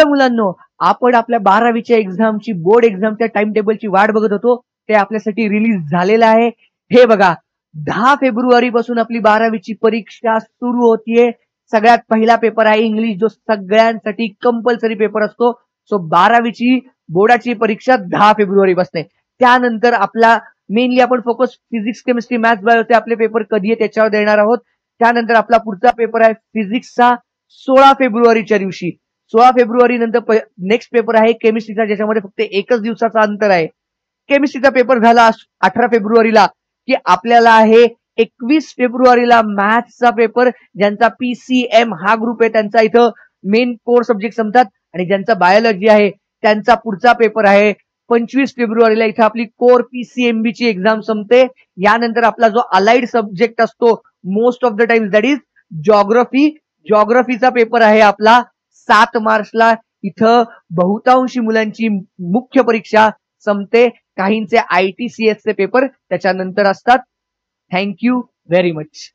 चला मुलांनो, आपण आपल्या 12वीच्या एक्झामची बोर्ड एक्झामच्या टाइम टेबलची वाट बघत होतो. ते आपल्यासाठी रिलीज झालेलं आहे. हे बघा, 10 फेब्रुवारी पासून आपली 12वीची परीक्षा सुरू होतीये. सगळ्यात पहिला पेपर आहे इंग्लिश, जो सगळ्यांसाठी कंपल्सरी पेपर असतो. सो 12वीची बोर्डाची परीक्षा 10 फेब्रुवारी पासून. त्यानंतर आपला मेनली आपण फोकस फिजिक्स, केमिस्ट्री, मॅथ्स, बायोचे आपले पेपर कधी आहे त्याच्यावर देणार आहोत. त्यानंतर आपला पुढचा पेपर आहे फिजिक्सचा 16 फेब्रुवारीच्या दिवशी. 16 फेब्रुवारी नंतर नेक्स्ट पेपर आहे केमिस्ट्रीचा, ज्याच्यामध्ये फक्त एकच दिवसाचा अंतर आहे. केमिस्ट्रीचा पेपर झाला 18 फेब्रुवारीला, की आपल्याला आहे 21 फेब्रुवारीला मॅथ्सचा पेपर. ज्यांचा PCM हा ग्रुप आहे त्यांचा इथं मेन कोर सब्जेक्ट संपतात, आणि ज्यांचा बायोलॉजी आहे त्यांचा पुढचा पेपर आहे 25 फेब्रुवारीला. इथं आपली कोर PCMB ची एक्झाम संपते. यानंतर आपला जो अलाइड सब्जेक्ट असतो most of the times, that is geography. जॉग्रफीचा पेपर आहे आपला 7 मार्चला. इथं बहुतांशी मुलांची मुख्य परीक्षा संपते. काहींचे ITCS चे पेपर त्याच्यानंतर असतात. Thank you very much.